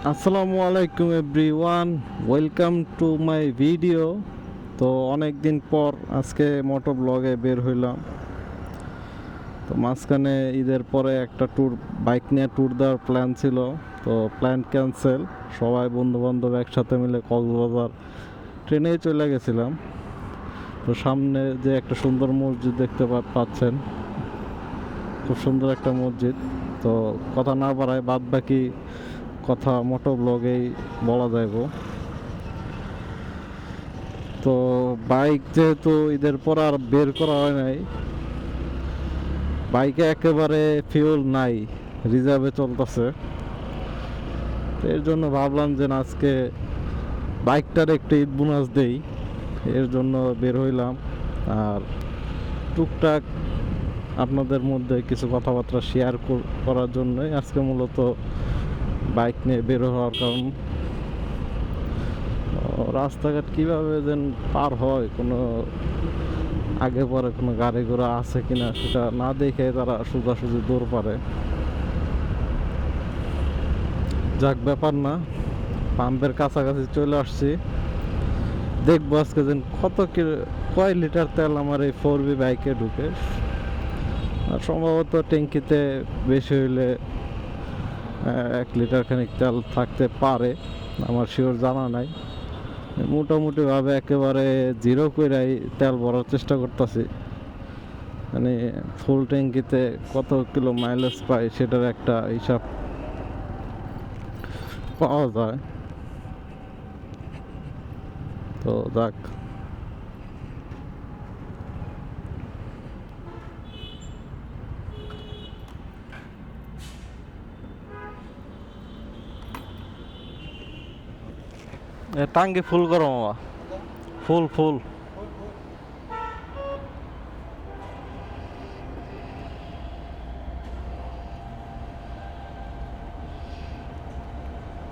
আসসালামু আলাইকুম everyone, welcome to my video. তো অনেক দিন পর আজকে মোটো ব্লগে বের হইলাম। তো মাঝখানে ঈদের পরে একটা বাইক নিয়ে ট্যুর দেওয়ার প্ল্যান ছিল, তো প্ল্যান ক্যান্সেল। সবাই বন্ধুবান্ধব একসাথে মিলে কক্সবাজার ট্রেনেই চলে গেছিলাম। তো সামনে যে একটা সুন্দর মসজিদ দেখতে পাচ্ছেন, খুব সুন্দর একটা মসজিদ। তো কথা না বাড়ায় বাদ বাকি কথা মোটো ব্লগেই বলা যাইব। তো বাইক যেহেতু ঈদের পর আর বের করা হয় নাই, বাইকে একেবারে ফিউল নাই, রিজার্ভে চলতেছে। এর জন্য ভাবলাম যে না, আজকে বাইকটার একটু ঈদ বোনাস দেই, এর জন্য বের হইলাম। আর টুকটাক আপনাদের মধ্যে কিছু কথাবার্তা শেয়ার করার জন্যই আজকে মূলত বাইক নিয়ে বের হওয়ার কারণ। রাস্তাঘাট কীভাবে যেন পার হয়, কোনো আগে পরে কোনো গাড়ি ঘোড়া আছে কিনা সেটা না দেখে তারা সোজাসুজি দৌড় পারে। যাক, ব্যাপার না, পাম্পের কাছাকাছি চলে আসছি। দেখবো আজকে যেন কয় লিটার তেল আমার এই 4B বাইকে ঢুকে। আর সম্ভবত ট্যাঙ্কিতে বেশি হইলে 1 লিটার খানিক তেল থাকতে পারে, আমার শিওর জানা নাই। মোটামুটিভাবে একেবারে জিরো কইরাই তেল ভরার চেষ্টা করতেছি। মানে ফুল ট্যাঙ্কিতে কত কিলো মাইলেজ পাই সেটার একটা হিসাব পাওয়া যায়। তো যাক, টাঙ্কি ফুল করো মামা, ফুল ফুল।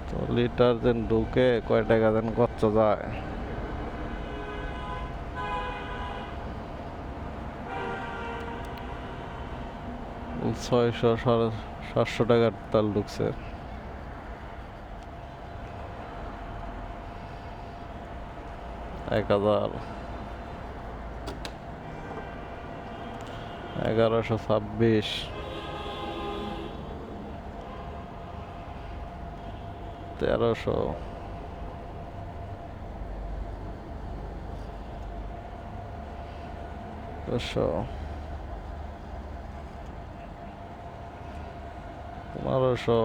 তো লিটার যেন ঢুকে কয় টাকা যেন খরচ যায়। 600-700 টাকার তেল ঢুকছে। 1000, 1126, 1300, 200, 1500,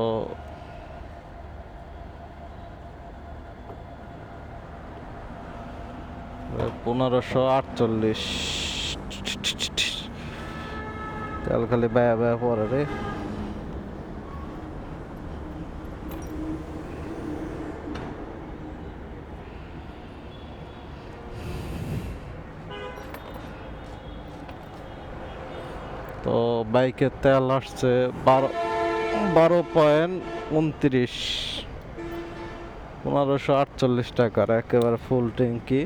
1548। তেল খালি বায়া বায়া পরে রে। তো বাইকের তেল আসছে 12.29, 1548 টাকার একেবারে ফুল ট্যাঙ্কি।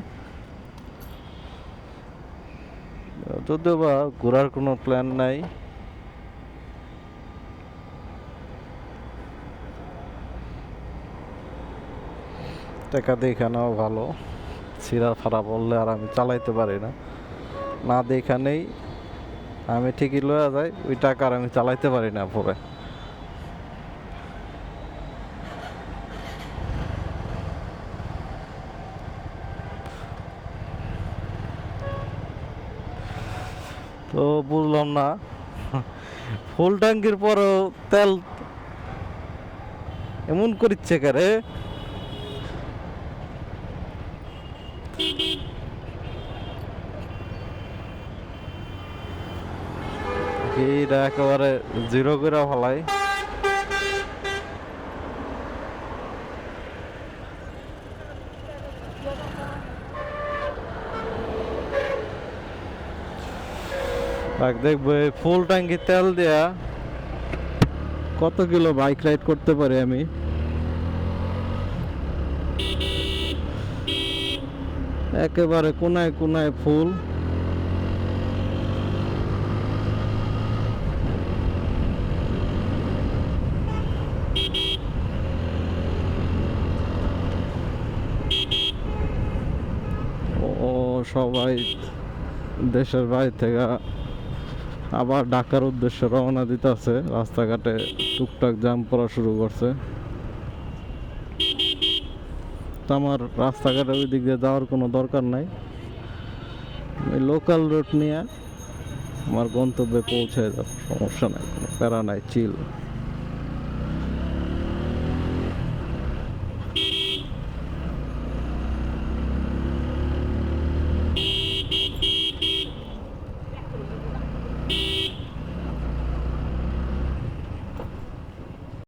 যদিও বা ঘোরার কোনো প্ল্যান নাই, টাকা দেখে নেওয়া ভালো। ছিঁড়া ফাড়া বললে আর আমি চালাইতে পারি না, না দেখা নেই আমি ঠিকই লয়ে যাই, ওই টাকা আর আমি চালাইতে পারি না পরে। তো বুঝলাম না, ফুল ট্যাঙ্কির পরেও তেল এমন করিচ্ছে কারে। এইটা একেবারে জিরো করে ফেলাই। দেখবো ফুল ট্যাঙ্কি তেল দেয়া কত কিলো বাইক রাইড করতে পারি আমি। একেবারে কোনায় কোনায় ফুল। সবাই দেশের বাইরে থেকে আবার ঢাকার উদ্দেশ্যে রওনা দিতেছে। রাস্তাঘাটে টুকটাক জ্যাম পড়া শুরু করছে। তো আমার রাস্তাঘাটে ওই দিক দিয়ে যাওয়ার কোনো দরকার নাই, ওই লোকাল রুট নিয়ে আমার গন্তব্যে পৌঁছে যাব, সমস্যা নাই, কোনো প্যারা নাই, চিল।